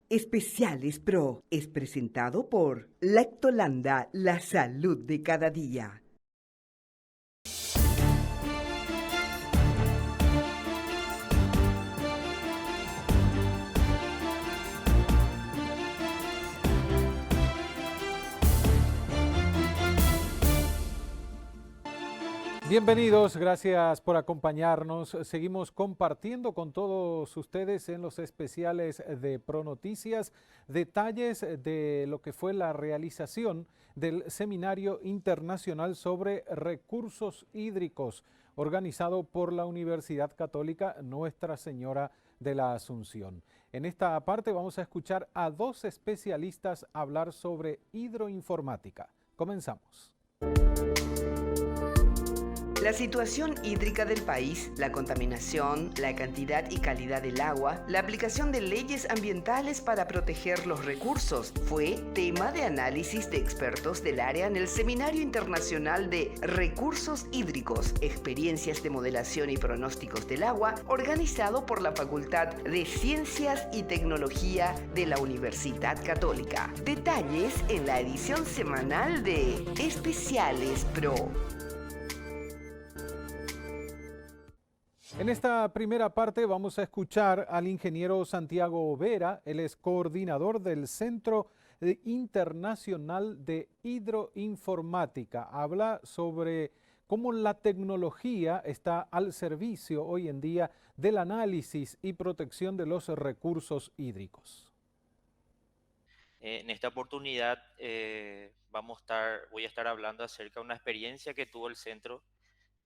Especiales Pro es presentado por Lactolanda, la salud de cada día. Bienvenidos, gracias por acompañarnos. Seguimos compartiendo con todos ustedes en los especiales de Pronoticias detalles de lo que fue la realización del Seminario Internacional sobre Recursos Hídricos, organizado por la Universidad Católica Nuestra Señora de la Asunción. En esta parte vamos a escuchar a dos especialistas hablar sobre hidroinformática. Comenzamos. La situación hídrica del país, la contaminación, la cantidad y calidad del agua, la aplicación de leyes ambientales para proteger los recursos, fue tema de análisis de expertos del área en el Seminario Internacional de Recursos Hídricos, Experiencias de Modelación y Pronósticos del Agua, organizado por la Facultad de Ciencias y Tecnología de la Universidad Católica. Detalles en la edición semanal de Especiales Pro. En esta primera parte vamos a escuchar al ingeniero Santiago Vera, él es coordinador del Centro Internacional de Hidroinformática. Habla sobre cómo la tecnología está al servicio hoy en día del análisis y protección de los recursos hídricos. En esta oportunidad voy a estar hablando acerca de una experiencia que tuvo el centro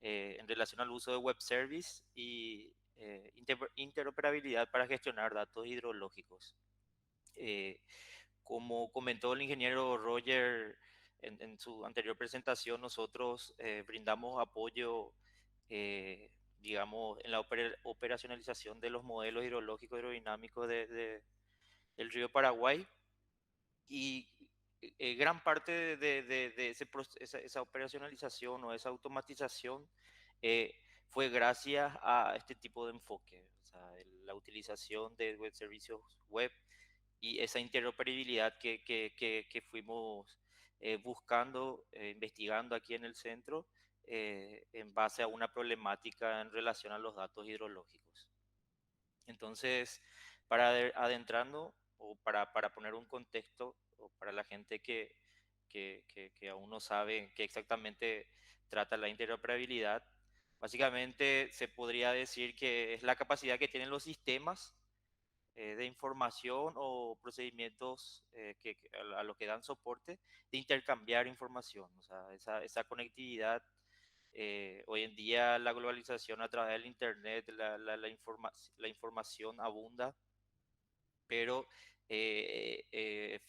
en relación al uso de web service y interoperabilidad para gestionar datos hidrológicos. Eh, Como comentó el ingeniero Roger en su anterior presentación, nosotros brindamos apoyo, digamos, en la operacionalización de los modelos hidrológicos hidrodinámicos del río Paraguay y gran parte de esa operacionalización o esa automatización eh, fue gracias a este tipo de enfoque, o sea, la utilización de web servicios web y esa interoperabilidad que fuimos buscando, investigando aquí en el centro en base a una problemática en relación a los datos hidrológicos. Entonces, para adentrando o para poner un contexto o para la gente que aún no sabe qué exactamente trata la interoperabilidad, básicamente se podría decir que es la capacidad que tienen los sistemas de información o procedimientos a los que dan soporte de intercambiar información. O sea, esa conectividad, hoy en día la globalización a través del Internet, la información abunda, pero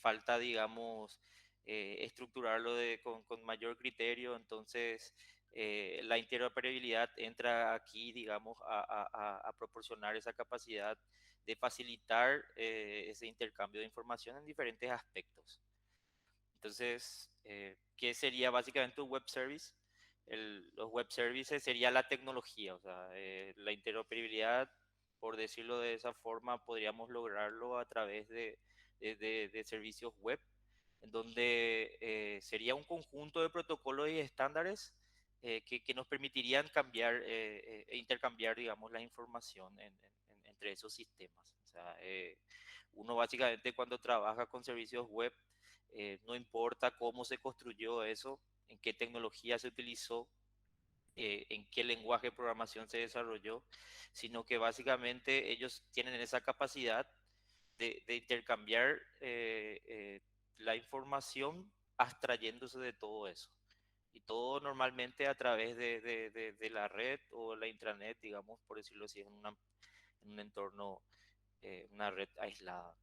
falta, digamos, estructurarlo con mayor criterio. Entonces, la interoperabilidad entra aquí, digamos, a proporcionar esa capacidad de facilitar ese intercambio de información en diferentes aspectos. Entonces, ¿qué sería básicamente un web service? Los web services sería la tecnología, o sea, la interoperabilidad, por decirlo de esa forma, podríamos lograrlo a través de servicios web, en donde sería un conjunto de protocolos y estándares que nos permitirían e intercambiar, digamos, la información entre esos sistemas. O sea, uno básicamente cuando trabaja con servicios web, no importa cómo se construyó eso, en qué tecnología se utilizó, en qué lenguaje de programación se desarrolló, sino que básicamente ellos tienen esa capacidad de intercambiar la información abstrayéndose de todo eso. Y todo normalmente a través de la red o la intranet, digamos, por decirlo así, en un entorno, una red aislada.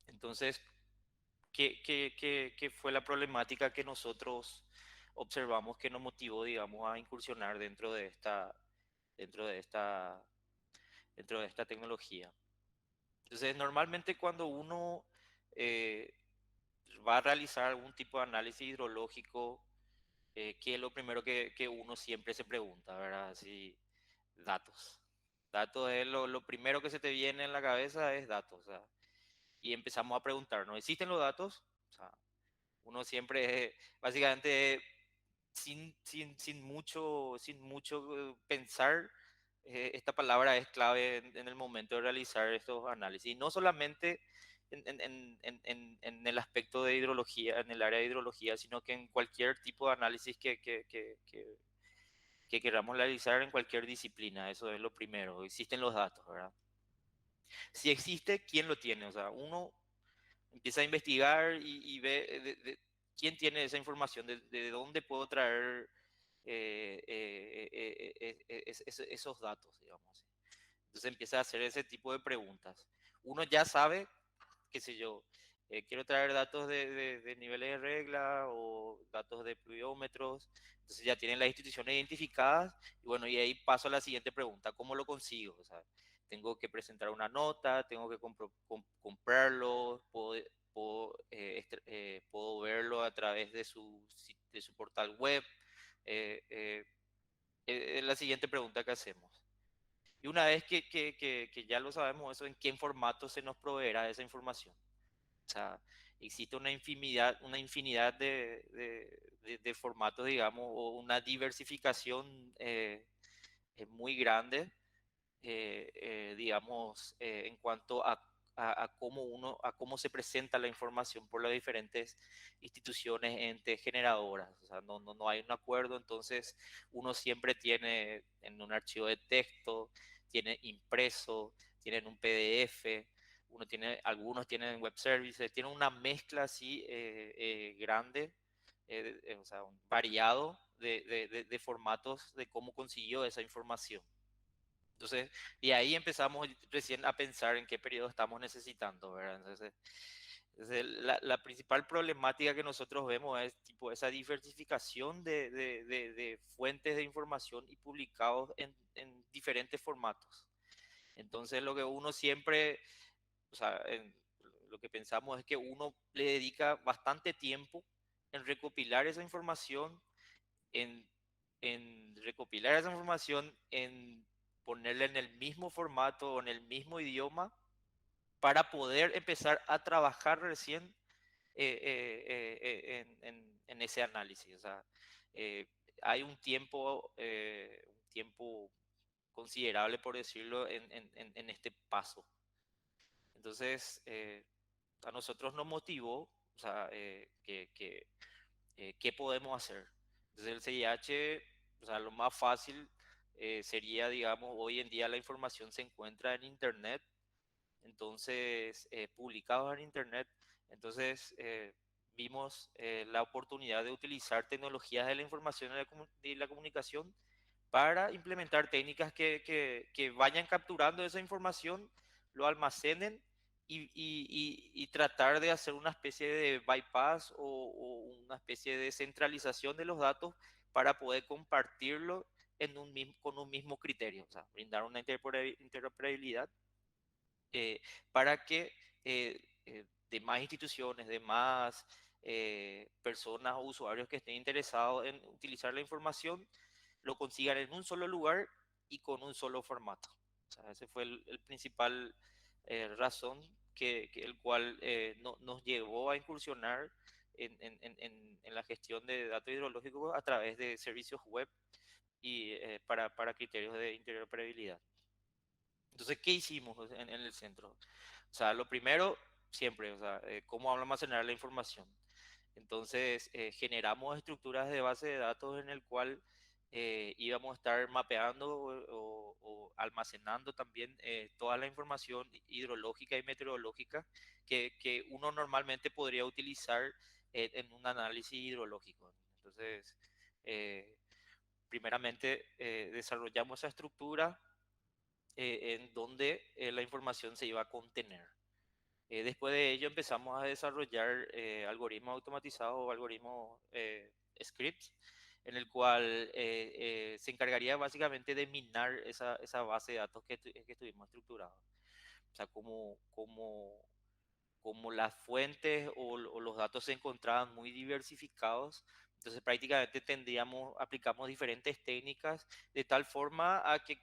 Entonces, ¿qué fue la problemática que nosotros observamos que nos motivó, digamos, a incursionar dentro de esta, dentro de esta tecnología? Entonces, normalmente cuando uno eh, va a realizar algún tipo de análisis hidrológico, ¿qué es lo primero que uno siempre se pregunta, verdad? Así, datos. Datos es lo primero que se te viene en la cabeza es datos. O sea, y empezamos a preguntarnos, ¿existen los datos? O sea, uno siempre, básicamente, sin mucho pensar, esta palabra es clave en el momento de realizar estos análisis. Y no solamente en el aspecto de hidrología, en el área de hidrología, sino que en cualquier tipo de análisis que queramos realizar en cualquier disciplina. Eso es lo primero. Existen los datos, ¿verdad? Si existe, ¿quién lo tiene? O sea, uno empieza a investigar y ve quién tiene esa información, de dónde puedo traer esos datos, digamos. Entonces empieza a hacer ese tipo de preguntas. Uno ya sabe, qué sé yo, quiero traer datos de niveles de regla o datos de pluviómetros, entonces ya tienen las instituciones identificadas y bueno, y ahí paso a la siguiente pregunta, ¿cómo lo consigo? O sea, tengo que presentar una nota, tengo que comprarlo, puedo verlo a través de su portal web. Eh, eh, es la siguiente pregunta que hacemos. Y una vez que ya lo sabemos eso, ¿en qué formato se nos proveerá esa información? O sea, existe una infinidad de formatos, digamos, o una diversificación muy grande, digamos, en cuanto a cómo se presenta la información por las diferentes instituciones, entes generadoras. O sea, no hay un acuerdo, entonces uno siempre tiene en un archivo de texto, tiene impreso, tienen un PDF, algunos tienen web services, tiene una mezcla así grande, o sea, variado de formatos de cómo consiguió esa información. Entonces, y ahí empezamos recién a pensar en qué periodo estamos necesitando, ¿verdad? Entonces, la principal problemática que nosotros vemos es tipo esa diversificación de fuentes de información y publicados en diferentes formatos. Entonces, lo que uno siempre, o sea, lo que pensamos es que uno le dedica bastante tiempo en recopilar esa información, en, en recopilar esa información, en ponerla en el mismo formato o en el mismo idioma para poder empezar a trabajar recién en ese análisis. O sea, eh, hay un tiempo considerable, por decirlo, en este paso. Entonces, a nosotros nos motivó, o sea, qué podemos hacer. Entonces el CIH, o sea, lo más fácil sería, digamos, hoy en día la información se encuentra en Internet, entonces, publicados en Internet, entonces vimos la oportunidad de utilizar tecnologías de la información y la comunicación para implementar técnicas que vayan capturando esa información, lo almacenen y tratar de hacer una especie de bypass o una especie de centralización de los datos para poder compartirlo con un mismo criterio, o sea, brindar una interoperabilidad para que demás instituciones, demás personas o usuarios que estén interesados en utilizar la información lo consigan en un solo lugar y con un solo formato. O sea, ese fue el principal razón el cual nos llevó a incursionar en la gestión de datos hidrológicos a través de servicios web y para criterios de interoperabilidad. Entonces, ¿qué hicimos en el centro? O sea, lo primero, siempre, o sea, cómo almacenar la información. Entonces, generamos estructuras de base de datos en el cual íbamos a estar mapeando o almacenando también toda la información hidrológica y meteorológica que uno normalmente podría utilizar en un análisis hidrológico. Entonces, eh, primeramente, desarrollamos esa estructura en donde la información se iba a contener. Después de ello empezamos a desarrollar algoritmos automatizados o algoritmos scripts en el cual se encargaría básicamente de minar esa base de datos que estuvimos estructurados. O sea, como las fuentes o los datos se encontraban muy diversificados, entonces prácticamente aplicamos diferentes técnicas de tal forma a que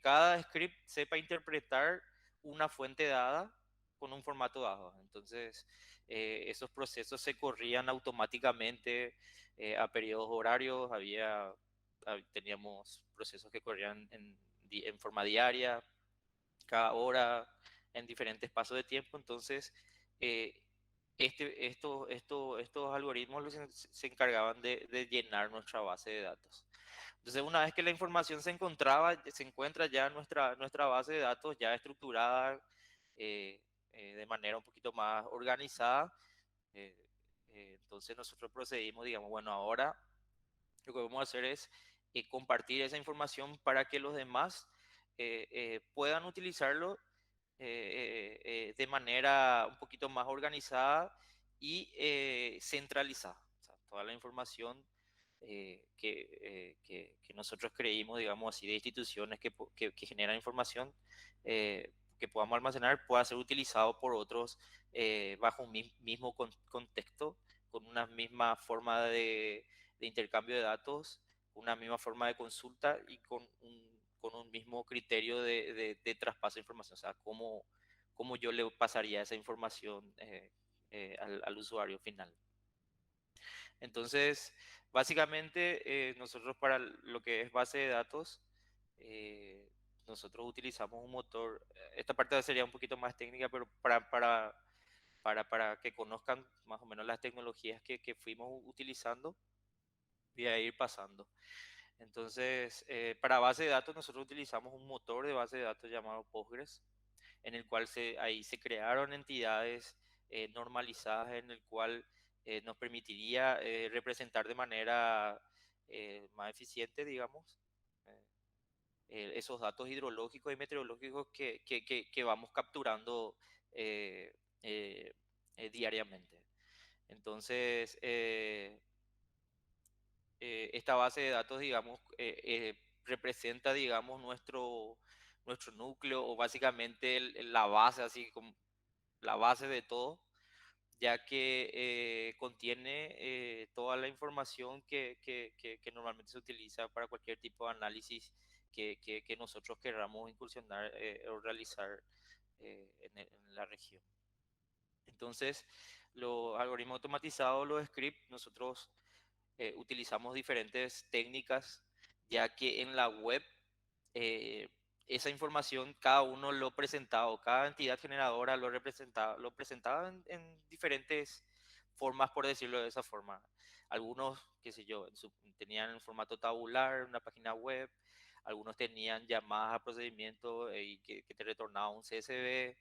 cada script sepa interpretar una fuente dada con un formato dado. Entonces, esos procesos se corrían automáticamente a periodos horarios, teníamos procesos que corrían en forma diaria, cada hora, en diferentes pasos de tiempo. Entonces, eh, estos algoritmos se encargaban de llenar nuestra base de datos. Entonces, una vez que la información se encuentra ya en nuestra base de datos ya estructurada, de manera un poquito más organizada, eh, entonces nosotros procedimos, digamos, bueno, ahora lo que vamos a hacer es compartir esa información para que los demás puedan utilizarlo de manera un poquito más organizada y centralizada. O sea, toda la información que nosotros creímos, digamos así, de instituciones que generan información que podamos almacenar, pueda ser utilizado por otros bajo un mismo contexto, con una misma forma de intercambio de datos, una misma forma de consulta y con un mismo criterio de traspaso de información. O sea, cómo yo le pasaría esa información al usuario final. Entonces, básicamente, nosotros para lo que es base de datos, eh, nosotros utilizamos un motor. Esta parte sería un poquito más técnica, pero para que conozcan más o menos las tecnologías que fuimos utilizando y a ir pasando. Entonces, para base de datos, nosotros utilizamos un motor de base de datos llamado Postgres, en el cual ahí se crearon entidades normalizadas, en el cual nos permitiría representar de manera más eficiente, digamos, eh, esos datos hidrológicos y meteorológicos que vamos capturando eh, eh, diariamente. Entonces, esta base de datos, digamos, representa, digamos, nuestro núcleo o básicamente la base, así como la base de todo, ya que contiene toda la información que normalmente se utiliza para cualquier tipo de análisis que nosotros queramos incursionar o realizar en la región. Entonces, los algoritmos automatizados, los scripts, nosotros utilizamos diferentes técnicas, ya que en la web eh, esa información cada uno lo presentaba, o cada entidad generadora lo presentaba en diferentes formas, por decirlo de esa forma. Algunos, qué sé yo, tenían en formato tabular, una página web, algunos tenían llamadas a procedimiento y que te retornaba un CSV,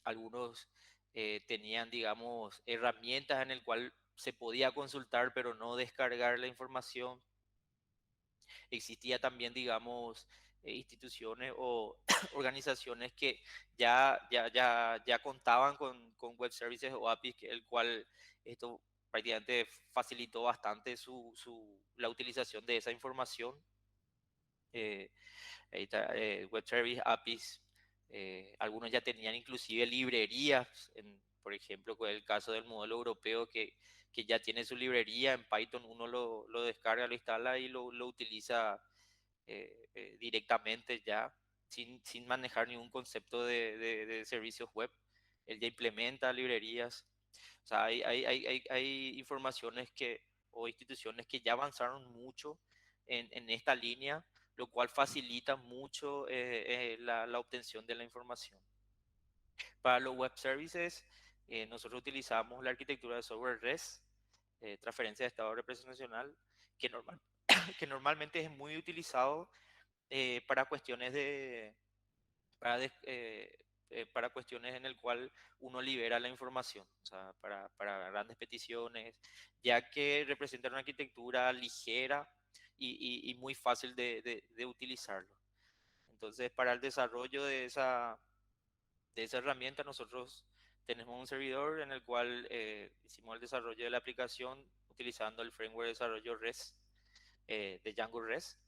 algunos tenían, digamos, herramientas en el cual se podía consultar pero no descargar la información. Existía también, digamos, instituciones o organizaciones que ya contaban con web services o APIs, el cual esto prácticamente facilitó bastante la utilización de esa información. Eh, Ahí está, web service APIs. Algunos ya tenían inclusive librerías, por ejemplo, con el caso del modelo europeo que ya tiene su librería en Python, uno lo descarga, lo instala y lo utiliza directamente ya, sin manejar ningún concepto de servicios web. Él ya implementa librerías. O sea, hay informaciones o instituciones que ya avanzaron mucho en esta línea, lo cual facilita mucho la obtención de la información. Para los web services, nosotros utilizamos la arquitectura de software REST, transferencia de estado representacional, que, normal, que normalmente es muy utilizado para cuestiones para cuestiones en el cual uno libera la información, o sea, para grandes peticiones, ya que representa una arquitectura ligera y muy fácil de utilizarlo. Entonces, para el desarrollo de esa herramienta, nosotros tenemos un servidor en el cual hicimos el desarrollo de la aplicación utilizando el framework de desarrollo REST de Django REST,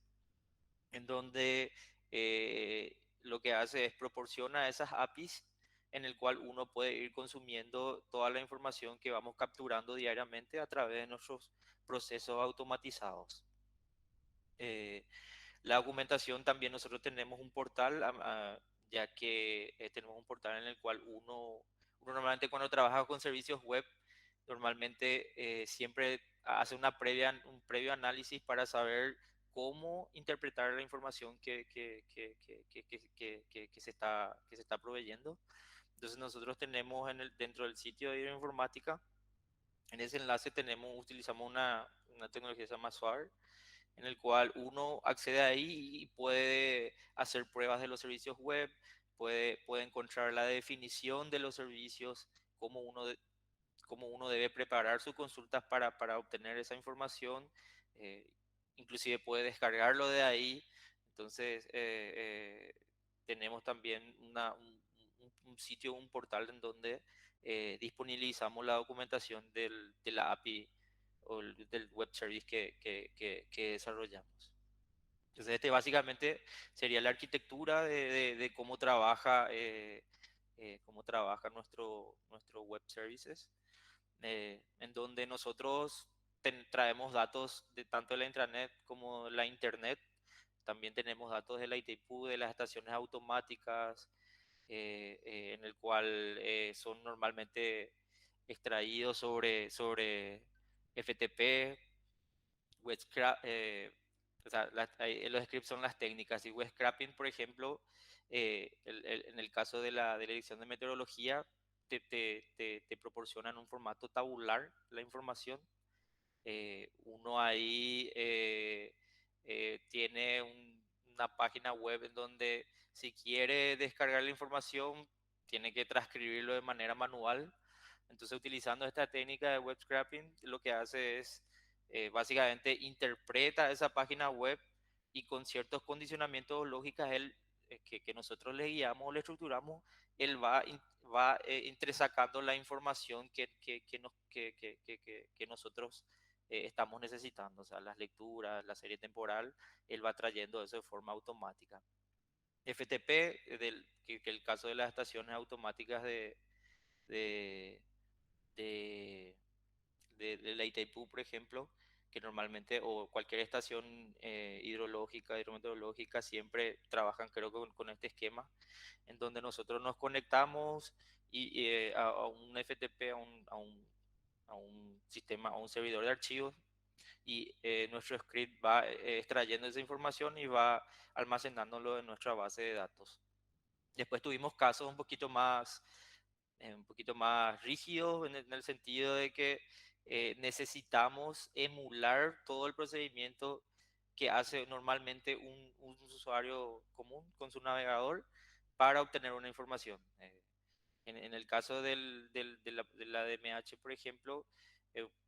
en donde lo que hace es proporciona esas APIs en el cual uno puede ir consumiendo toda la información que vamos capturando diariamente a través de nuestros procesos automatizados. La documentación también nosotros tenemos un portal ya que tenemos un portal en el cual uno normalmente cuando trabaja con servicios web, normalmente siempre hace un previo análisis para saber cómo interpretar la información que se está proveyendo. Entonces nosotros tenemos dentro del sitio de informática, en ese enlace utilizamos una tecnología que se llama SWAR, en el cual uno accede ahí y puede hacer pruebas de los servicios web, puede encontrar la definición de los servicios, cómo cómo uno debe preparar sus consultas para obtener esa información, eh, inclusive puede descargarlo de ahí. Entonces, tenemos también un sitio, un portal en donde disponibilizamos la documentación de la API o del web service que desarrollamos. Entonces, este básicamente sería la arquitectura de cómo trabaja nuestro web services, en donde nosotros traemos datos de tanto de la intranet como de la internet. También tenemos datos de la ITPU, de las estaciones automáticas, en el cual son normalmente extraídos sobre FTP, o sea, los scripts son las técnicas y web scraping, por ejemplo, en el caso de la edición de meteorología, te proporcionan un formato tabular la información. Uno ahí tiene una página web en donde si quiere descargar la información, tiene que transcribirlo de manera manual. Entonces, utilizando esta técnica de web scraping, lo que hace es básicamente interpreta esa página web y con ciertos condicionamientos lógicos que nosotros le guiamos o le estructuramos, él va entresacando la información que nosotros estamos necesitando, o sea, las lecturas, la serie temporal, él va trayendo eso de forma automática. FTP, que el caso de las estaciones automáticas de, de, de la Itaipú, por ejemplo, que normalmente, o cualquier estación hidrológica, hidrometeorológica, siempre trabajan, creo, con este esquema, en donde nosotros nos conectamos a un FTP, a un sistema, a un servidor de archivos, y nuestro script va extrayendo esa información y va almacenándolo en nuestra base de datos. Después tuvimos casos un poquito más rígidos en el sentido de que necesitamos emular todo el procedimiento que hace normalmente un usuario común con su navegador para obtener una información. En el caso de la DMH, por ejemplo,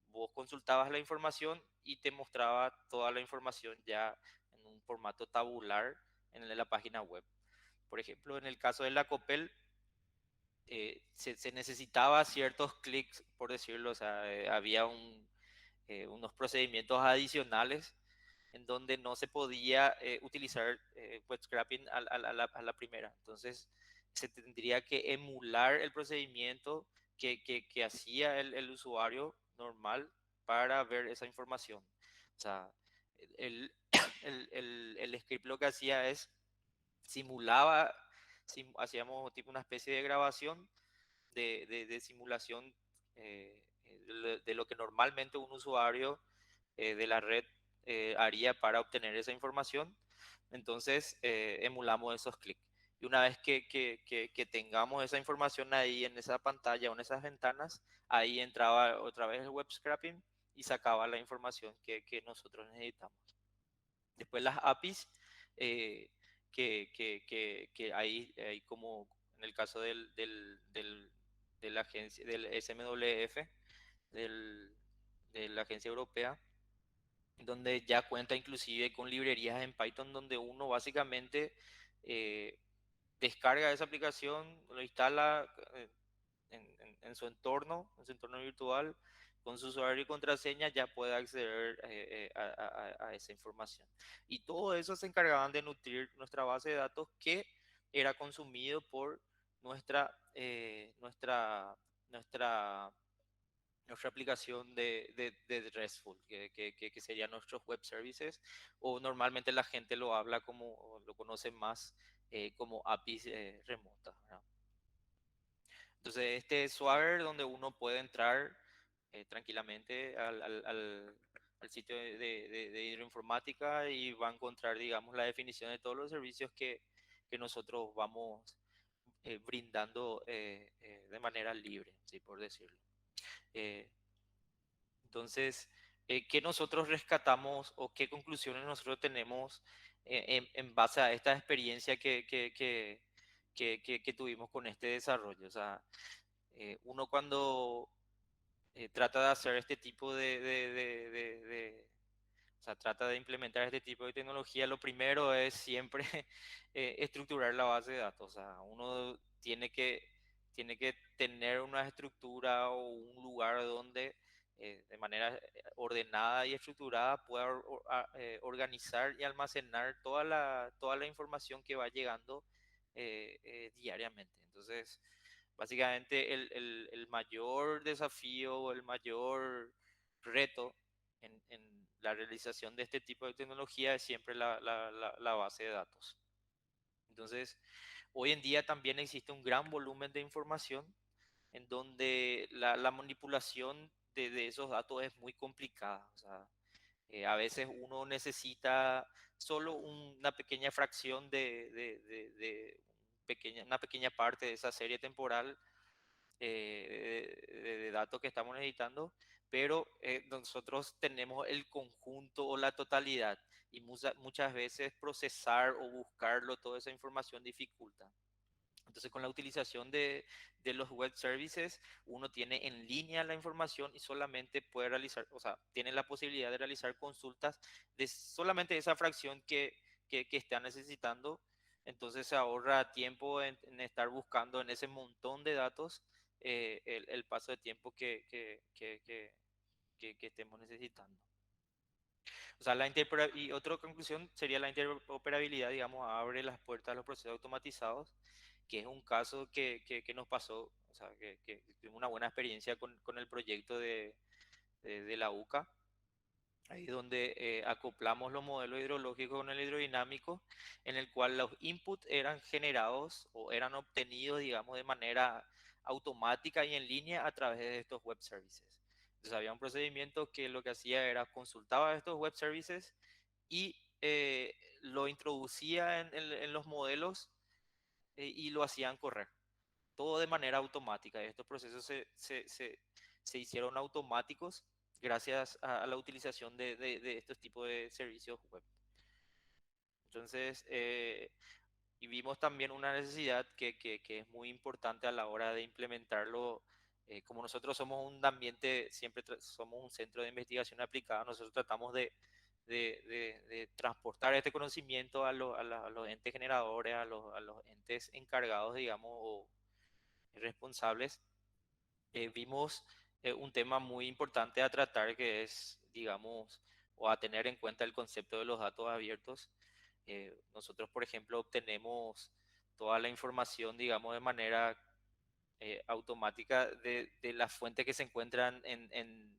vos consultabas la información y te mostraba toda la información ya en un formato tabular en la página web. Por ejemplo, en el caso de la COPEL, se necesitaba ciertos clics, por decirlo, o sea, había unos procedimientos adicionales en donde no se podía utilizar web scraping a la primera. Entonces, se tendría que emular el procedimiento que hacía el usuario normal para ver esa información. O sea, el, el script lo que hacía es simulaba, hacíamos tipo una especie de grabación de simulación de lo que normalmente un usuario de la red haría para obtener esa información. Entonces, emulamos esos clics. Y una vez que tengamos esa información ahí en esa pantalla o en esas ventanas, ahí entraba otra vez el web scraping y sacaba la información que nosotros necesitamos. Después las APIs, eh, que hay como en el caso de la agencia, del SMWF, del, de la agencia europea, donde ya cuenta inclusive con librerías en Python donde uno básicamente eh, descarga esa aplicación, lo instala en su entorno virtual, con su usuario y contraseña ya puede acceder a esa información. Y todo eso se encargaban de nutrir nuestra base de datos que era consumido por nuestra, eh, nuestra, nuestra nuestra aplicación de RESTful, que serían nuestros web services, o normalmente la gente lo habla como, o lo conoce más como APIs remotas, ¿verdad? Entonces, este es Swagger donde uno puede entrar tranquilamente al sitio de hidroinformática y va a encontrar, digamos, la definición de todos los servicios que nosotros vamos brindando de manera libre, ¿sí? Por decirlo. Eh, entonces, ¿qué nosotros rescatamos o qué conclusiones nosotros tenemos en base a esta experiencia que tuvimos con este desarrollo? O sea, uno cuando trata de hacer este tipo o sea, trata de implementar este tipo de tecnología, lo primero es siempre estructurar la base de datos. O sea, uno tiene que tener una estructura o un lugar donde de manera ordenada y estructurada pueda organizar y almacenar toda la información que va llegando diariamente. Entonces, básicamente el mayor desafío o el mayor reto en la realización de este tipo de tecnología es siempre la base de datos. Entonces, hoy en día también existe un gran volumen de información en donde la manipulación de esos datos es muy complicada. O sea, a veces uno necesita solo una pequeña fracción una pequeña parte de esa serie temporal de datos que estamos necesitando, pero nosotros tenemos el conjunto o la totalidad y muchas veces procesar o buscarlo, toda esa información dificulta. Entonces, con la utilización de los web services, uno tiene en línea la información y solamente puede realizar, o sea, tiene la posibilidad de realizar consultas de solamente esa fracción que está necesitando. Entonces, se ahorra tiempo en estar buscando en ese montón de datos el paso de tiempo que estemos necesitando. O sea, y otra conclusión sería la interoperabilidad, digamos, abre las puertas a los procesos automatizados, que es un caso que nos pasó, o sea, que tuvimos una buena experiencia con el proyecto de la UCA, ahí donde acoplamos los modelos hidrológicos con el hidrodinámico, en el cual los inputs eran generados o eran obtenidos, digamos, de manera automática y en línea a través de estos web services. Entonces había un procedimiento que lo que hacía era consultaba estos web services y lo introducía en los modelos y lo hacían correr, todo de manera automática. Estos procesos se hicieron automáticos gracias a la utilización de estos tipos de servicios web. Entonces, y vimos también una necesidad que es muy importante a la hora de implementarlo. Como nosotros somos un ambiente, siempre somos un centro de investigación aplicada, nosotros tratamos de transportar este conocimiento a los entes generadores, a los entes encargados, digamos, o responsables. Vimos un tema muy importante a tratar que es, digamos, o a tener en cuenta el concepto de los datos abiertos. Nosotros, por ejemplo, obtenemos toda la información, digamos, de manera automática de las fuentes que se encuentran en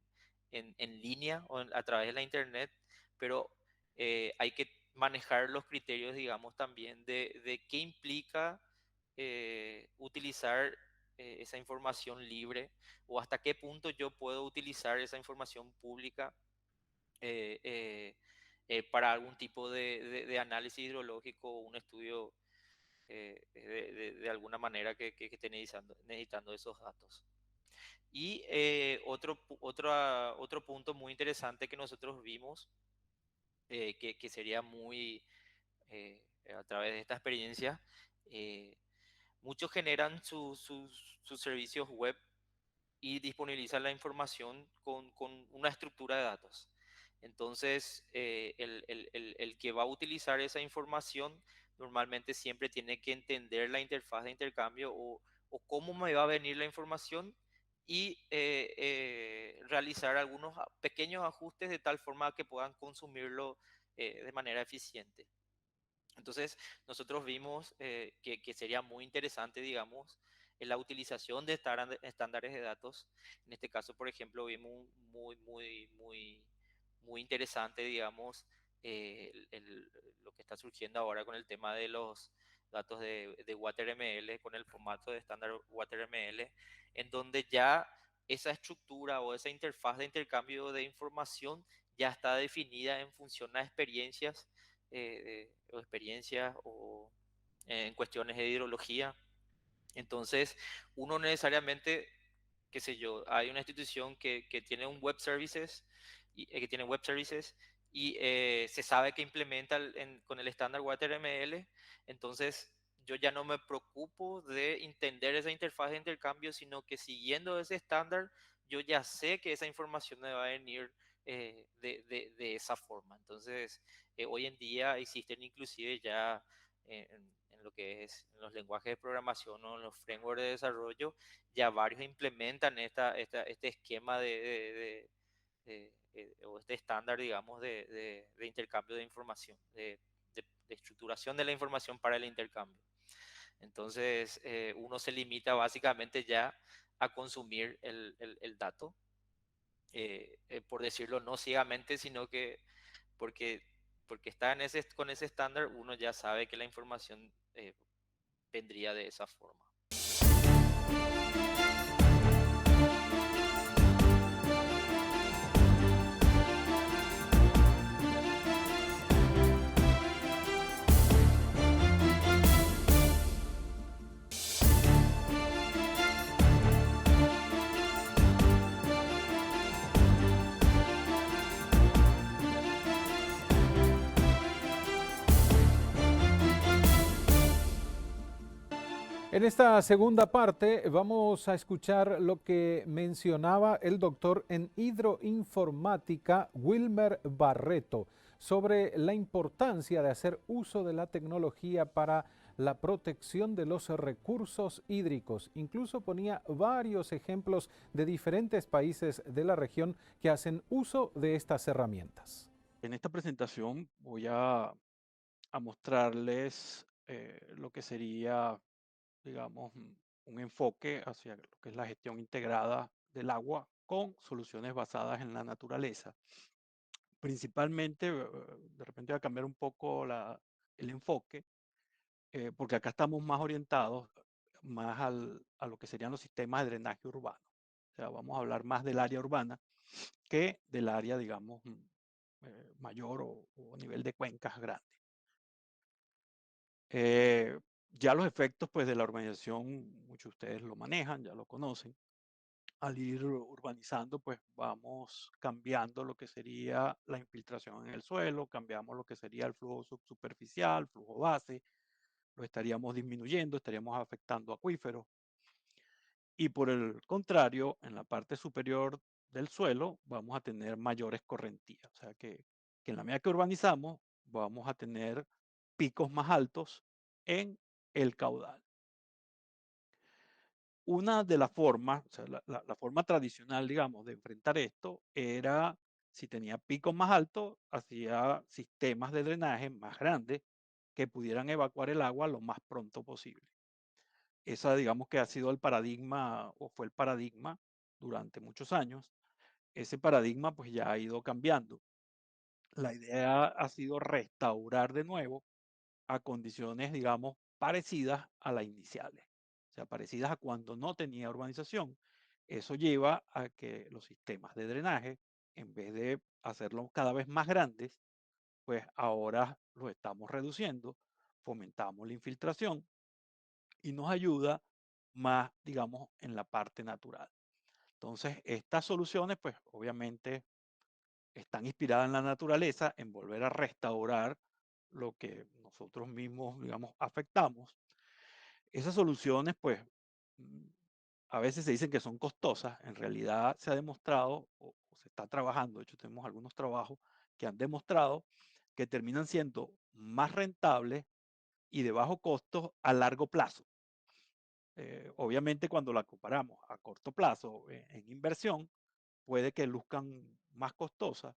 línea o a través de la internet, pero hay que manejar los criterios, digamos, también de qué implica utilizar esa información libre o hasta qué punto yo puedo utilizar esa información pública eh, eh, para algún tipo de análisis hidrológico o un estudio de alguna manera que esté necesitando esos datos. Y otro punto muy interesante que nosotros vimos, que sería muy a través de esta experiencia, eh, muchos generan sus servicios web y disponibilizan la información con una estructura de datos. Entonces, el que va a utilizar esa información normalmente siempre tiene que entender la interfaz de intercambio o cómo me va a venir la información y realizar algunos pequeños ajustes de tal forma que puedan consumirlo de manera eficiente. Entonces, nosotros vimos que sería muy interesante, digamos, en la utilización de estándares de datos. En este caso, por ejemplo, vimos muy interesante, digamos, lo que está surgiendo ahora con el tema datos de WaterML con el formato de estándar WaterML, en donde ya esa estructura o esa interfaz de intercambio de información ya está definida en función a experiencias o experiencias o en cuestiones de hidrología. Entonces, uno necesariamente, qué sé yo, hay una institución que tiene un web services que tiene web services y se sabe que implementa con el estándar WaterML. Entonces yo ya no me preocupo de entender esa interfaz de intercambio, sino que siguiendo ese estándar yo ya sé que esa información me va a venir de esa forma. Entonces hoy en día existen inclusive ya en lo que es en los lenguajes de programación o en los frameworks de desarrollo, ya varios implementan este esquema o este estándar, digamos, de intercambio de información, de estructuración de la información para el intercambio. Entonces, uno se limita básicamente ya a consumir el dato, por decirlo no ciegamente, sino que porque, porque está con ese estándar, uno ya sabe que la información vendría de esa forma. En esta segunda parte vamos a escuchar lo que mencionaba el doctor en hidroinformática Wilmer Barreto sobre la importancia de hacer uso de la tecnología para la protección de los recursos hídricos. Incluso ponía varios ejemplos de diferentes países de la región que hacen uso de estas herramientas. En esta presentación voy a mostrarles lo que sería, digamos, un enfoque hacia lo que es la gestión integrada del agua con soluciones basadas en la naturaleza. Principalmente, de repente voy a cambiar un poco el enfoque, porque acá estamos más orientados más a lo que serían los sistemas de drenaje urbano. O sea, vamos a hablar más del área urbana que del área, digamos, mayor o nivel de cuencas grandes. Ya los efectos pues, de la urbanización, muchos de ustedes lo manejan, ya lo conocen. Al ir urbanizando, pues vamos cambiando lo que sería la infiltración en el suelo, cambiamos lo que sería el flujo subsuperficial, flujo base, lo estaríamos disminuyendo, estaríamos afectando acuíferos. Y por el contrario, en la parte superior del suelo vamos a tener mayores correntías. O sea que en la medida que urbanizamos, vamos a tener picos más altos en el caudal. Una de las formas, o sea, la forma tradicional, digamos, de enfrentar esto era, si tenía picos más altos, hacía sistemas de drenaje más grandes que pudieran evacuar el agua lo más pronto posible. Esa, digamos, que ha sido el paradigma o fue el paradigma durante muchos años. Ese paradigma pues ya ha ido cambiando. La idea ha sido restaurar de nuevo a condiciones, digamos, parecidas a las iniciales, o sea, parecidas a cuando no tenía urbanización. Eso lleva a que los sistemas de drenaje, en vez de hacerlos cada vez más grandes, pues ahora los estamos reduciendo, fomentamos la infiltración y nos ayuda más, digamos, en la parte natural. Entonces, estas soluciones, pues obviamente están inspiradas en la naturaleza, en volver a restaurar lo que nosotros mismos, digamos, afectamos. Esas soluciones, pues, mm, a veces se dicen que son costosas, en realidad se ha demostrado o se está trabajando, de hecho tenemos algunos trabajos que han demostrado que terminan siendo más rentables y de bajo costo a largo plazo. Obviamente cuando la comparamos a corto plazo en inversión, puede que luzcan más costosas,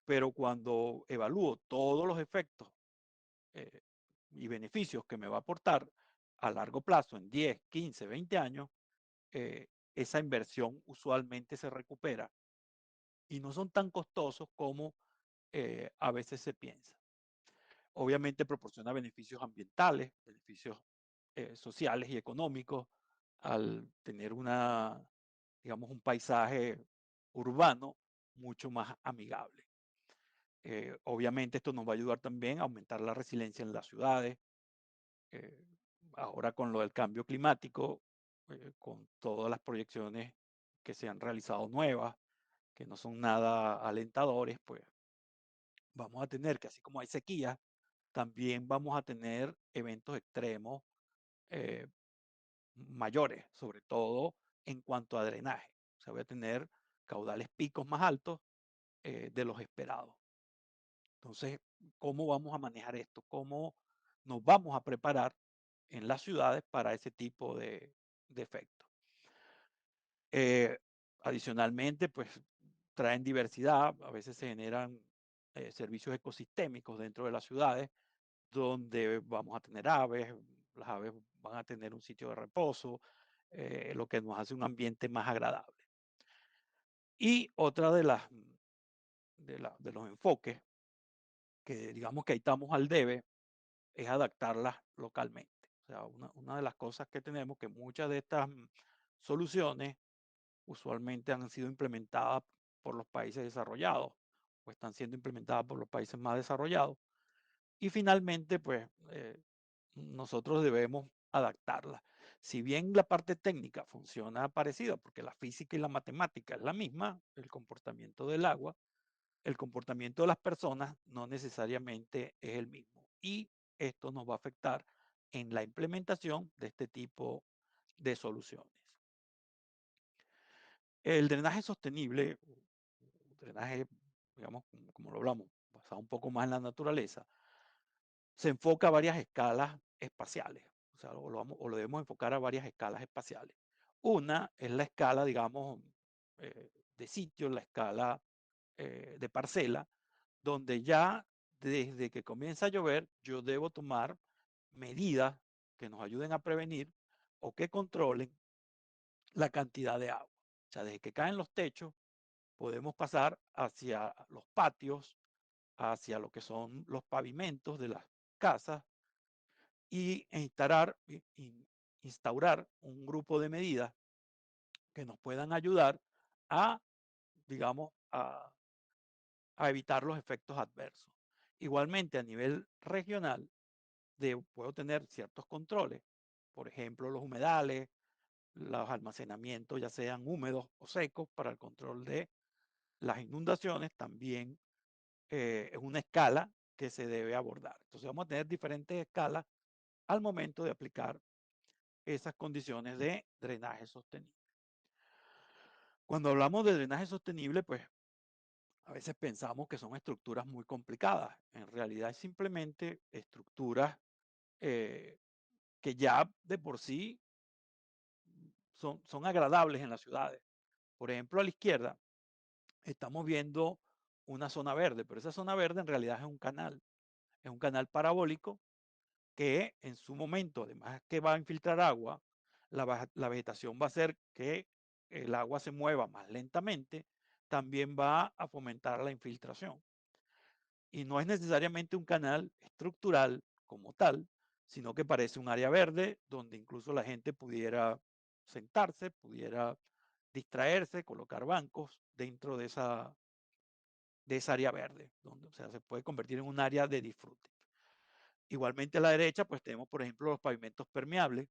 pero cuando evalúo todos los efectos eh, y beneficios que me va a aportar a largo plazo, en 10, 15, 20 años, esa inversión usualmente se recupera y no son tan costosos como a veces se piensa. Obviamente proporciona beneficios ambientales, beneficios sociales y económicos al tener digamos, un paisaje urbano mucho más amigable. Obviamente esto nos va a ayudar también a aumentar la resiliencia en las ciudades. eh, Ahora con lo del cambio climático, con todas las proyecciones que se han realizado nuevas, que no son nada alentadores, pues vamos a tener que, así como hay sequía, también vamos a tener eventos extremos eh, mayores, sobre todo en cuanto a drenaje. O sea, voy a tener caudales picos más altos de los esperados. Entonces, ¿cómo vamos a manejar esto? ¿Cómo nos vamos a preparar en las ciudades para ese tipo de efectos? Eh, Adicionalmente, pues traen diversidad, a veces se generan servicios ecosistémicos dentro de las ciudades donde vamos a tener aves, las aves van a tener un sitio de reposo, lo que nos hace un ambiente más agradable. Y otra de los enfoques que digamos que ahí estamos al debe es adaptarlas localmente. O sea, una de las cosas que tenemos que muchas de estas soluciones usualmente han sido implementadas por los países desarrollados o están siendo implementadas por los países más desarrollados. Y finalmente, pues nosotros debemos adaptarla. Si bien la parte técnica funciona parecida, porque la física y la matemática es la misma, el comportamiento del agua, el comportamiento de las personas no necesariamente es el mismo. Y esto nos va a afectar en la implementación de este tipo de soluciones. El drenaje sostenible, drenaje, digamos, como lo hablamos, basado un poco más en la naturaleza, se enfoca a varias escalas espaciales. O sea, lo debemos enfocar a varias escalas espaciales. Una es la escala, digamos, de sitio, la escala de parcela, donde ya desde que comienza a llover, yo debo tomar medidas que nos ayuden a prevenir o que controlen la cantidad de agua. O sea, desde que caen los techos, podemos pasar hacia los patios, hacia lo que son los pavimentos de las casas y instaurar un grupo de medidas que nos puedan ayudar a, digamos, a evitar los efectos adversos. Igualmente, a nivel regional, puedo tener ciertos controles, por ejemplo, los humedales, los almacenamientos, ya sean húmedos o secos, para el control de las inundaciones, también es una escala que se debe abordar. Entonces, vamos a tener diferentes escalas al momento de aplicar esas condiciones de drenaje sostenible. Cuando hablamos de drenaje sostenible, pues a veces pensamos que son estructuras muy complicadas. En realidad es simplemente estructuras eh, que ya de por sí son agradables en las ciudades. Por ejemplo, a la izquierda estamos viendo una zona verde, pero esa zona verde en realidad es un canal parabólico que en su momento, además que va a infiltrar agua, la vegetación va a hacer que el agua se mueva más lentamente, también va a fomentar la infiltración. Y no es necesariamente un canal estructural como tal, sino que parece un área verde donde incluso la gente pudiera sentarse, pudiera distraerse, colocar bancos dentro de esa área verde, donde, o sea, se puede convertir en un área de disfrute. Igualmente a la derecha, pues tenemos, por ejemplo, los pavimentos permeables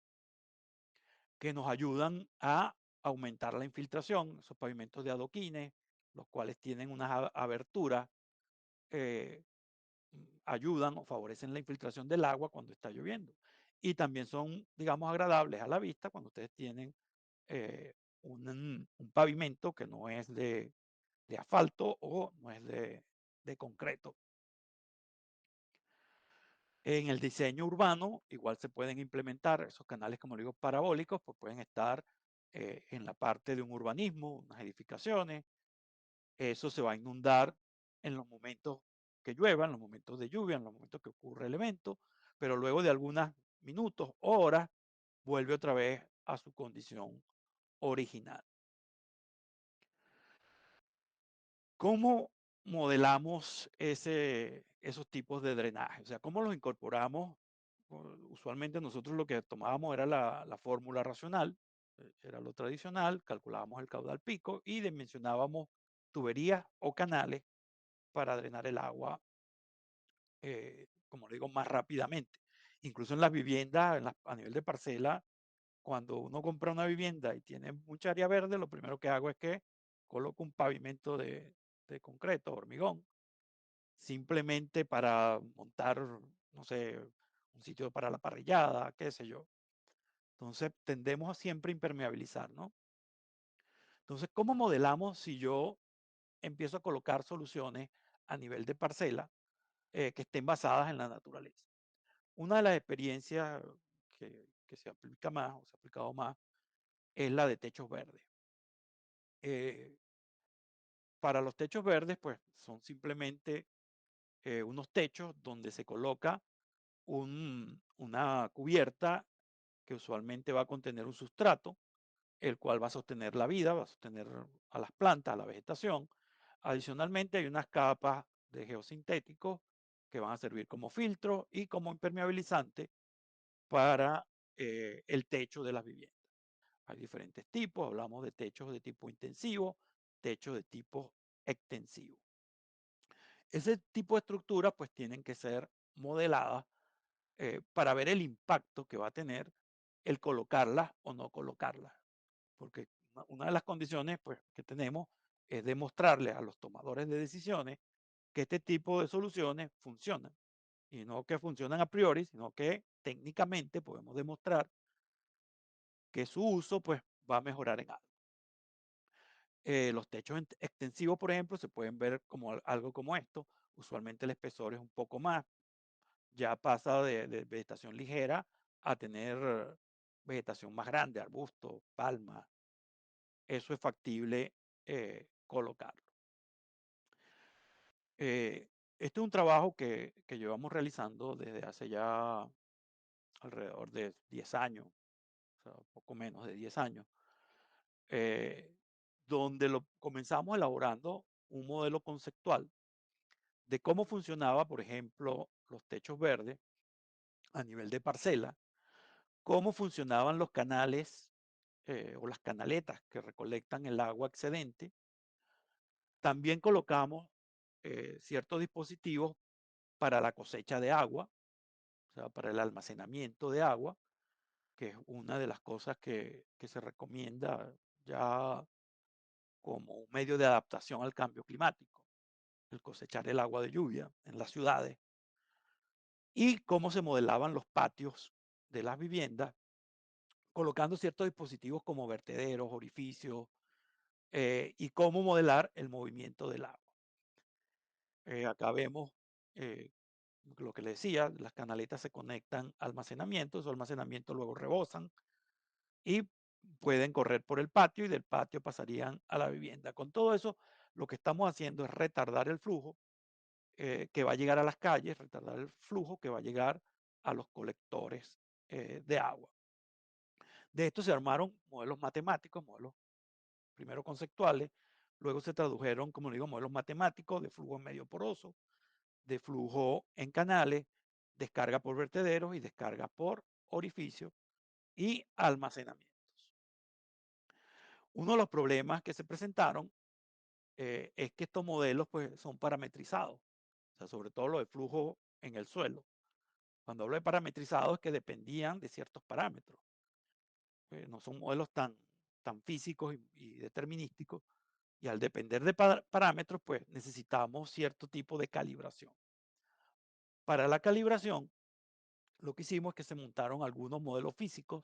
que nos ayudan a aumentar la infiltración, esos pavimentos de adoquines, los cuales tienen unas aberturas, eh, ayudan o favorecen la infiltración del agua cuando está lloviendo. Y también son, digamos, agradables a la vista cuando ustedes tienen un pavimento que no es de asfalto o no es de concreto. En el diseño urbano, igual se pueden implementar esos canales, como digo, parabólicos, pues pueden estar en la parte de un urbanismo, unas edificaciones. Eso se va a inundar en los momentos que llueva, en los momentos de lluvia, en los momentos que ocurre el evento, pero luego de algunos minutos, horas, vuelve otra vez a su condición original. ¿Cómo modelamos esos tipos de drenaje. O sea, ¿cómo los incorporamos? Usualmente nosotros lo que tomábamos era la fórmula racional, era lo tradicional, calculábamos el caudal pico y dimensionábamos tuberías o canales para drenar el agua, como le digo, más rápidamente. Incluso en las viviendas, a nivel de parcela, cuando uno compra una vivienda y tiene mucha área verde, lo primero que hago es que coloco un pavimento de concreto, hormigón, simplemente para montar, no sé, un sitio para la parrillada, qué sé yo. Entonces tendemos a siempre impermeabilizar, ¿no? Entonces, ¿cómo modelamos si yo empiezo a colocar soluciones a nivel de parcela que estén basadas en la naturaleza? Una de las experiencias que se aplica más o se ha aplicado más es la de techos verdes. Eh, para los techos verdes, pues son simplemente unos techos donde se coloca una cubierta que usualmente va a contener un sustrato, el cual va a sostener la vida, va a sostener a las plantas, a la vegetación. Adicionalmente, hay unas capas de geosintéticos que van a servir como filtro y como impermeabilizante para el techo de las viviendas. Hay diferentes tipos, hablamos de techos de tipo intensivo, techos de tipo extensivo. Ese tipo de estructuras pues tienen que ser modeladas para ver el impacto que va a tener el colocarlas o no colocarlas. Porque una de las condiciones pues, que tenemos es demostrarle a los tomadores de decisiones que este tipo de soluciones funcionan. Y no que funcionan a priori, sino que técnicamente podemos demostrar que su uso pues, va a mejorar en algo. Los techos extensivos, por ejemplo, se pueden ver como algo como esto. Usualmente el espesor es un poco más, ya pasa de vegetación ligera a tener vegetación más grande, arbustos, palmas. Eso es factible colocarlo. Este es un trabajo que llevamos realizando desde hace ya alrededor de 10 años, o sea, poco menos de 10 años, eh, donde lo comenzamos elaborando un modelo conceptual de cómo funcionaba, por ejemplo, los techos verdes a nivel de parcela, cómo funcionaban los canales o las canaletas que recolectan el agua excedente. También colocamos ciertos dispositivos para la cosecha de agua, o sea, para el almacenamiento de agua, que es una de las cosas que se recomienda ya como un medio de adaptación al cambio climático, el cosechar el agua de lluvia en las ciudades, y cómo se modelaban los patios de las viviendas, colocando ciertos dispositivos como vertederos, orificios, y cómo modelar el movimiento del agua. Acá vemos eh, lo que le decía, las canaletas se conectan a almacenamiento, su almacenamiento luego rebosan y pueden correr por el patio y del patio pasarían a la vivienda. Con todo eso, lo que estamos haciendo es retardar el flujo que va a llegar a las calles, retardar el flujo que va a llegar a los colectores de agua. De esto se armaron modelos matemáticos, modelos primero conceptuales, luego se tradujeron, como digo, modelos matemáticos de flujo en medio poroso, de flujo en canales, descarga por vertederos y descarga por orificios y almacenamientos. Uno de los problemas que se presentaron es que estos modelos pues, son parametrizados, o sea, sobre todo lo de flujo en el suelo. Cuando hablo de parametrizados es que dependían de ciertos parámetros. No son modelos tan físicos y determinísticos. Y al depender de parámetros, pues necesitamos cierto tipo de calibración. Para la calibración, lo que hicimos es que se montaron algunos modelos físicos.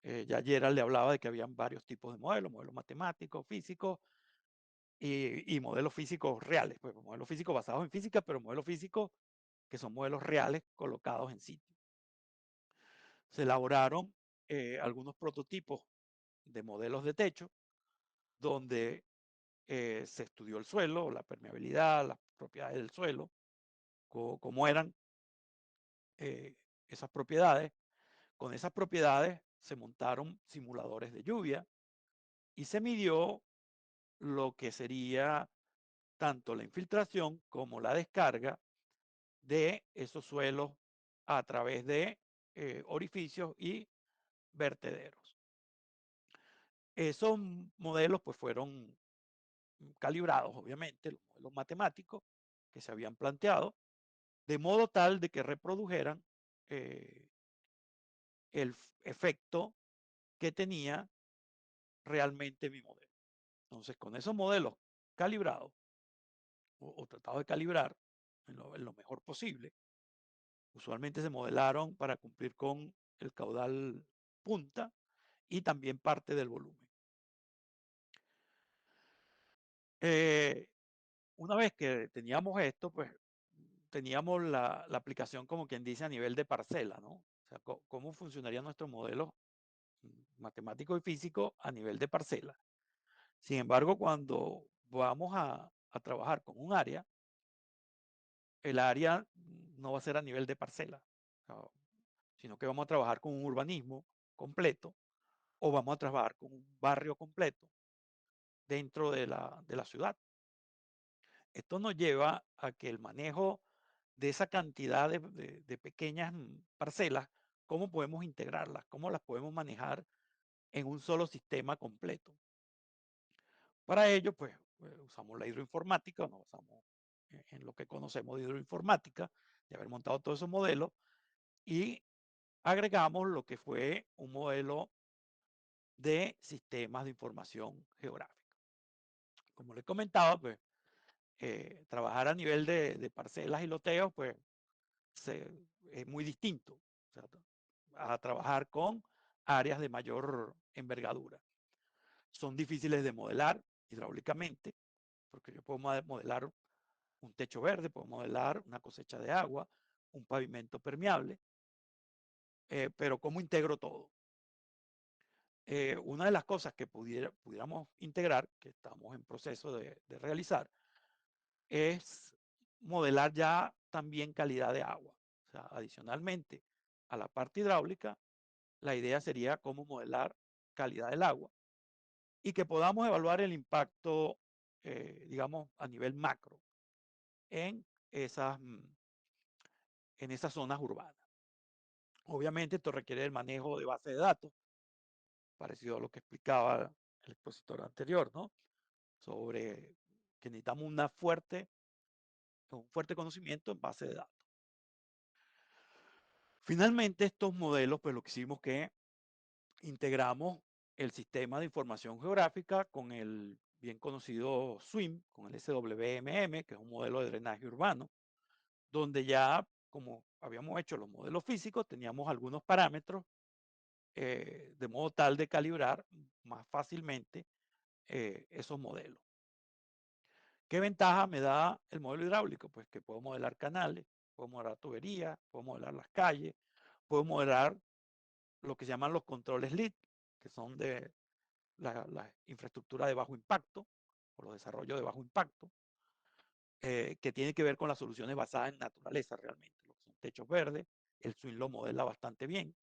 Ya Gerald le hablaba de que habían varios tipos de modelos matemáticos, físicos y modelos físicos reales, pues modelos físicos basados en física, pero modelos físicos que son modelos reales colocados en sitio. Se elaboraron algunos prototipos de modelos de techo donde se estudió el suelo, la permeabilidad, las propiedades del suelo, cómo eran eh, esas propiedades. Con esas propiedades se montaron simuladores de lluvia y se midió lo que sería tanto la infiltración como la descarga de esos suelos a través de orificios y vertederos. Esos modelos pues fueron calibrados, obviamente, los modelos matemáticos que se habían planteado, de modo tal de que reprodujeran el efecto que tenía realmente mi modelo. Entonces, con esos modelos calibrados o tratados de calibrar en lo mejor posible, usualmente se modelaron para cumplir con el caudal punta y también parte del volumen. Una vez que teníamos esto, pues teníamos la aplicación, como quien dice, a nivel de parcela, ¿no? O sea, cómo funcionaría nuestro modelo matemático y físico a nivel de parcela. Sin embargo, cuando vamos a trabajar con un área, el área no va a ser a nivel de parcela, o sino que vamos a trabajar con un urbanismo completo o vamos a trabajar con un barrio completo dentro de la ciudad. Esto nos lleva a que el manejo de esa cantidad de pequeñas parcelas, cómo podemos integrarlas, cómo las podemos manejar en un solo sistema completo. Para ello, pues usamos la hidroinformática, nos basamos en lo que conocemos de hidroinformática, de haber montado todos esos modelos, y agregamos lo que fue un modelo de sistemas de información geográfica. Como les comentaba, pues trabajar a nivel de parcelas y loteos, pues es muy distinto, o sea, a trabajar con áreas de mayor envergadura. Son difíciles de modelar hidráulicamente, porque yo puedo modelar un techo verde, puedo modelar una cosecha de agua, un pavimento permeable, pero ¿cómo integro todo? Una de las cosas que pudiéramos integrar, que estamos en proceso de realizar, es modelar ya también calidad de agua. O sea, adicionalmente a la parte hidráulica, la idea sería cómo modelar calidad del agua y que podamos evaluar el impacto, digamos, a nivel macro en esas, en esas zonas urbanas. Obviamente esto requiere el manejo de base de datos, parecido a lo que explicaba el expositor anterior, ¿no? Sobre que necesitamos un fuerte conocimiento en base de datos. Finalmente, estos modelos, pues lo que hicimos que integramos el sistema de información geográfica con el bien conocido SWIM, con el SWMM, que es un modelo de drenaje urbano, donde ya, como habíamos hecho los modelos físicos, teníamos algunos parámetros de modo tal de calibrar más fácilmente esos modelos. ¿Qué ventaja me da el modelo hidráulico? Pues que puedo modelar canales, puedo modelar tuberías, puedo modelar las calles, puedo modelar lo que se llaman los controles LEED, que son de la infraestructura de bajo impacto o los desarrollos de bajo impacto, que tiene que ver con las soluciones basadas en naturaleza realmente, lo que son techos verdes, el swing lo modela bastante bien,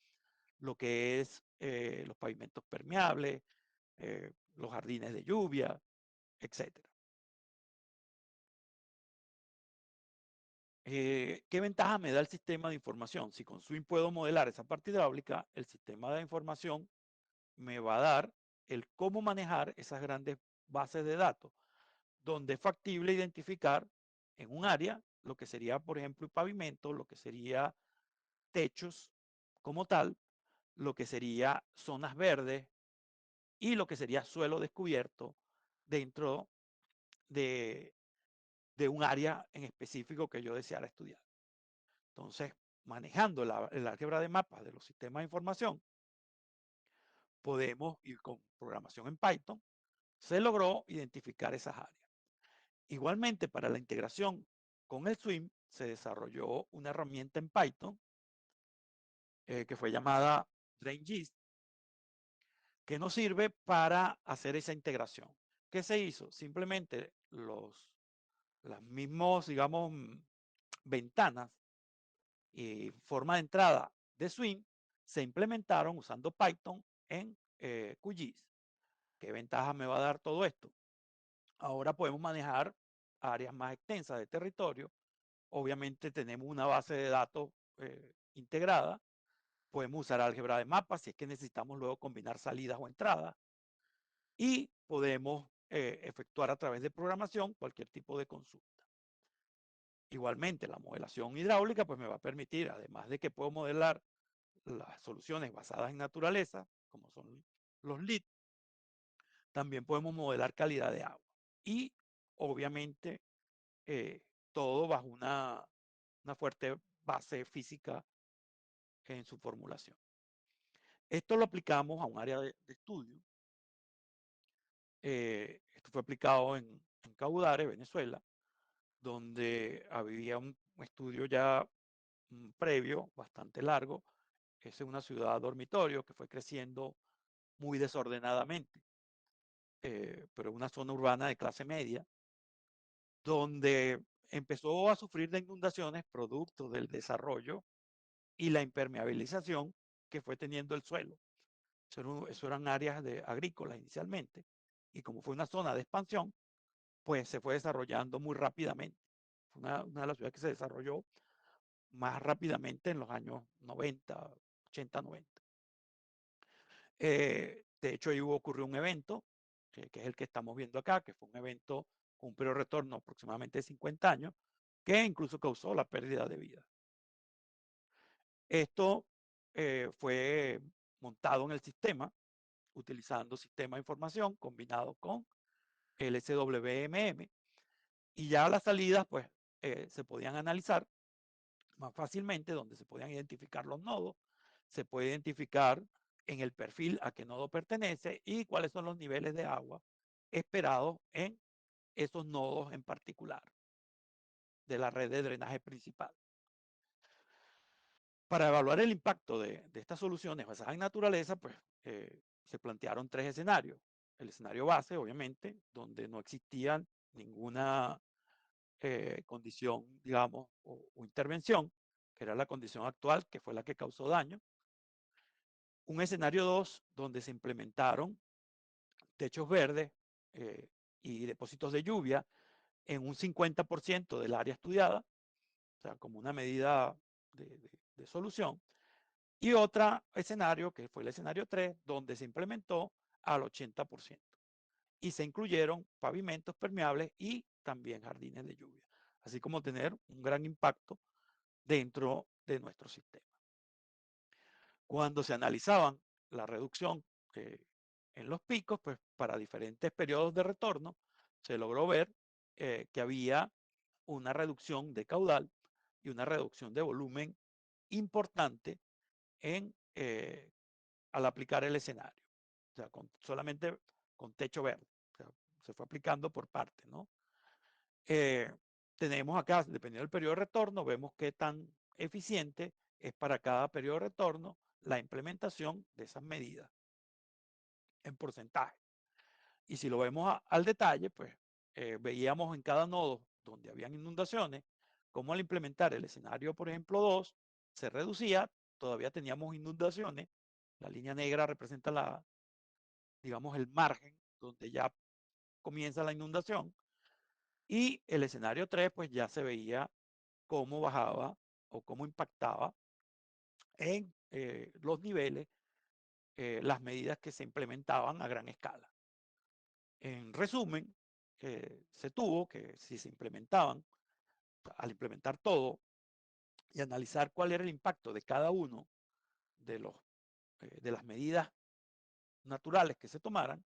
lo que es los pavimentos permeables, los jardines de lluvia, etcétera. ¿Qué ventaja me da el sistema de información? Si con Swing puedo modelar esa parte hidráulica, el sistema de información me va a dar el cómo manejar esas grandes bases de datos, donde es factible identificar en un área lo que sería, por ejemplo, el pavimento, lo que sería techos como tal, lo que sería zonas verdes y lo que sería suelo descubierto dentro de, de un área en específico que yo deseara estudiar. Entonces, manejando el álgebra de mapas de los sistemas de información, podemos ir con programación en Python, se logró identificar esas áreas. Igualmente, para la integración con el SWIM, se desarrolló una herramienta en Python que fue llamada DrainGIS, que nos sirve para hacer esa integración. ¿Qué se hizo? Simplemente las mismos, digamos, ventanas y forma de entrada de Swing se implementaron usando Python en QGIS. ¿Qué ventaja me va a dar todo esto? Ahora podemos manejar áreas más extensas de territorio obviamente tenemos una base de datos integrada. Podemos usar álgebra de mapas si es que necesitamos luego combinar salidas o entradas. Y podemos efectuar a través de programación cualquier tipo de consulta. Igualmente, la modelación hidráulica pues me va a permitir, además de que puedo modelar las soluciones basadas en naturaleza, como son los LIT, también podemos modelar calidad de agua. Y obviamente todo bajo una fuerte base física en su formulación. Esto lo aplicamos a un área de estudio. Esto fue aplicado en Caudare, Venezuela, donde había un estudio ya previo, bastante largo. Es una ciudad dormitorio que fue creciendo muy desordenadamente, pero una zona urbana de clase media, donde empezó a sufrir de inundaciones producto del desarrollo y la impermeabilización que fue teniendo el suelo. Eso eran áreas agrícolas inicialmente, y como fue una zona de expansión, pues se fue desarrollando muy rápidamente. Fue una de las ciudades que se desarrolló más rápidamente en los años 90, 80, 90. De hecho, ahí ocurrió un evento, que es el que estamos viendo acá, que fue un evento con un periodo de retorno aproximadamente de 50 años, que incluso causó la pérdida de vida. Esto fue montado en el sistema, utilizando sistema de información combinado con el SWMM, y ya las salidas pues se podían analizar más fácilmente, donde se podían identificar los nodos, se puede identificar en el perfil a qué nodo pertenece y cuáles son los niveles de agua esperados en esos nodos en particular de la red de drenaje principal. Para evaluar el impacto de estas soluciones basadas en naturaleza, pues se plantearon 3 escenarios. El escenario base, obviamente, donde no existía ninguna condición, digamos, o intervención, que era la condición actual, que fue la que causó daño. Un escenario 2, donde se implementaron techos verdes y depósitos de lluvia en un 50% del área estudiada, o sea, como una medida de solución. Y otro escenario, que fue el escenario 3, donde se implementó al 80%. Y se incluyeron pavimentos permeables y también jardines de lluvia, así como tener un gran impacto dentro de nuestro sistema. Cuando se analizaban la reducción en los picos, pues para diferentes periodos de retorno, se logró ver que había una reducción de caudal y una reducción de volumen importante al aplicar el escenario. O sea, solamente con techo verde. O sea, se fue aplicando por partes, ¿no? Tenemos acá, dependiendo del periodo de retorno, vemos qué tan eficiente es para cada periodo de retorno la implementación de esas medidas en porcentaje. Y si lo vemos al detalle, pues veíamos en cada nodo donde habían inundaciones, cómo al implementar el escenario, por ejemplo, 2, se reducía, todavía teníamos inundaciones, la línea negra representa digamos, el margen donde ya comienza la inundación, y el escenario 3, pues ya se veía cómo bajaba o cómo impactaba en los niveles las medidas que se implementaban a gran escala. En resumen, se tuvo que, si se implementaban, al implementar todo y analizar cuál era el impacto de cada uno de las medidas naturales que se tomaran,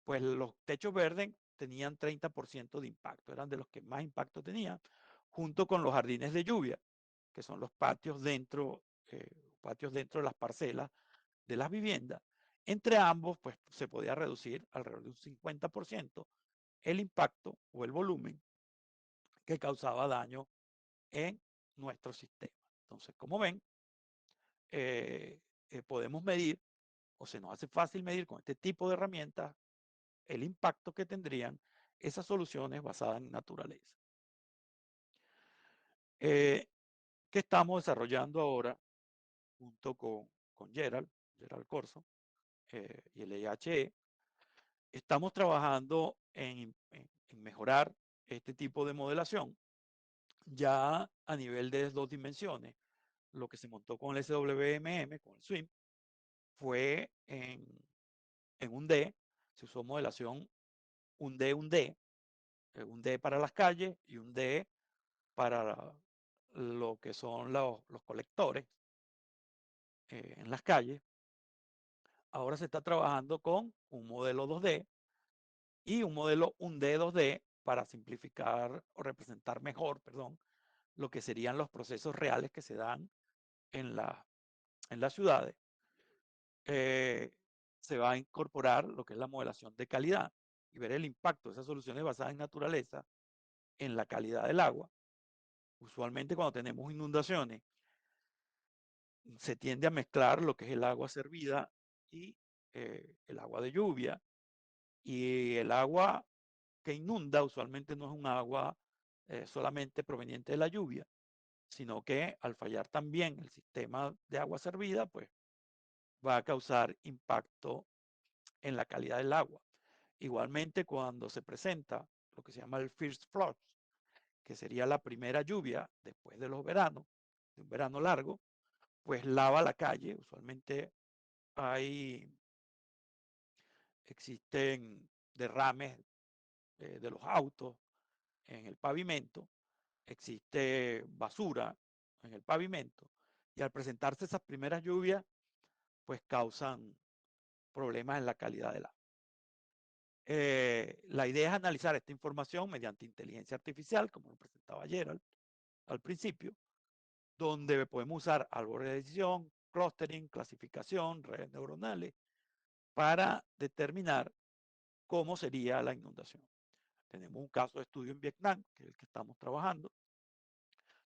pues los techos verdes tenían 30% de impacto, eran de los que más impacto tenían, junto con los jardines de lluvia, que son los patios dentro de las parcelas de las viviendas. Entre ambos, pues se podía reducir alrededor de un 50% el impacto o el volumen que causaba daño en nuestro sistema. Entonces, como ven, podemos medir, o se nos hace fácil medir con este tipo de herramientas, el impacto que tendrían esas soluciones basadas en naturaleza. Que estamos desarrollando ahora junto con Gerald Corso y el IHE. Estamos trabajando en mejorar este tipo de modelación ya a nivel de 2 dimensiones, lo que se montó con el SWMM, con el SWIM, fue en un D, se usó modelación un D para las calles y un D para lo que son los colectores en las calles. Ahora se está trabajando con un modelo 2D y un modelo 1D, 2D para simplificar o representar mejor, perdón, lo que serían los procesos reales que se dan en las ciudades. Se va a incorporar lo que es la modelación de calidad y ver el impacto de esas soluciones basadas en naturaleza en la calidad del agua. Usualmente cuando tenemos inundaciones, se tiende a mezclar lo que es el agua servida y el agua de lluvia. Y el agua que inunda usualmente no es un agua solamente proveniente de la lluvia, sino que al fallar también el sistema de agua servida, pues va a causar impacto en la calidad del agua. Igualmente, cuando se presenta lo que se llama el first flush, que sería la primera lluvia después de los veranos, de un verano largo, pues lava la calle. Usualmente existen derrames de los autos en el pavimento, existe basura en el pavimento, y al presentarse esas primeras lluvias, pues causan problemas en la calidad del agua. La idea es analizar esta información mediante inteligencia artificial, como lo presentaba ayer al principio, donde podemos usar árboles de decisión, clustering, clasificación, redes neuronales, para determinar cómo sería la inundación. Tenemos un caso de estudio en Vietnam, que es el que estamos trabajando,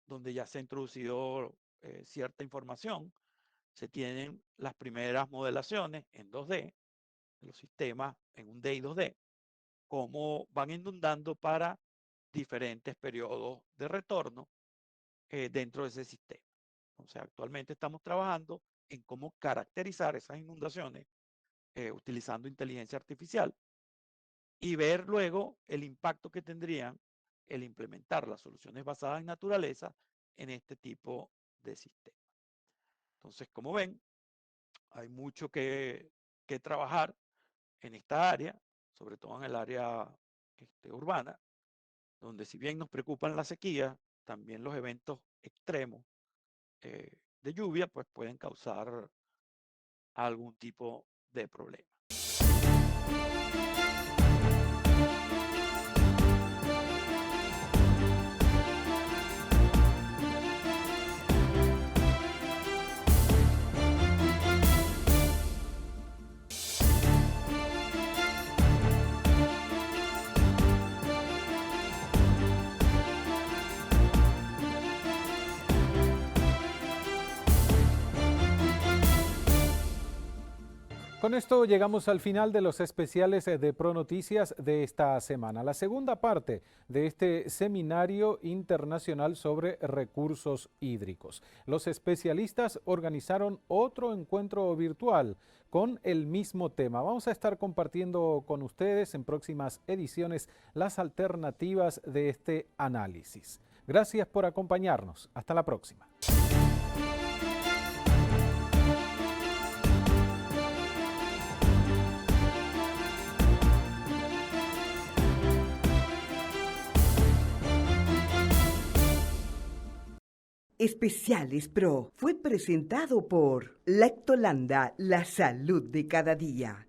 donde ya se ha introducido cierta información. Se tienen las primeras modelaciones en 2D, de los sistemas en 1D y 2D, cómo van inundando para diferentes periodos de retorno dentro de ese sistema. Entonces, actualmente estamos trabajando en cómo caracterizar esas inundaciones utilizando inteligencia artificial y ver luego el impacto que tendrían el implementar las soluciones basadas en naturaleza en este tipo de sistema. Entonces, como ven, hay mucho que trabajar en esta área, sobre todo en el área urbana, donde si bien nos preocupan las sequías, también los eventos extremos de lluvia pues pueden causar algún tipo de problema. Con esto llegamos al final de los especiales de ProNoticias de esta semana. La segunda parte de este seminario internacional sobre recursos hídricos. Los especialistas organizaron otro encuentro virtual con el mismo tema. Vamos a estar compartiendo con ustedes en próximas ediciones las alternativas de este análisis. Gracias por acompañarnos. Hasta la próxima. Especiales Pro fue presentado por Lactolanda, la salud de cada día.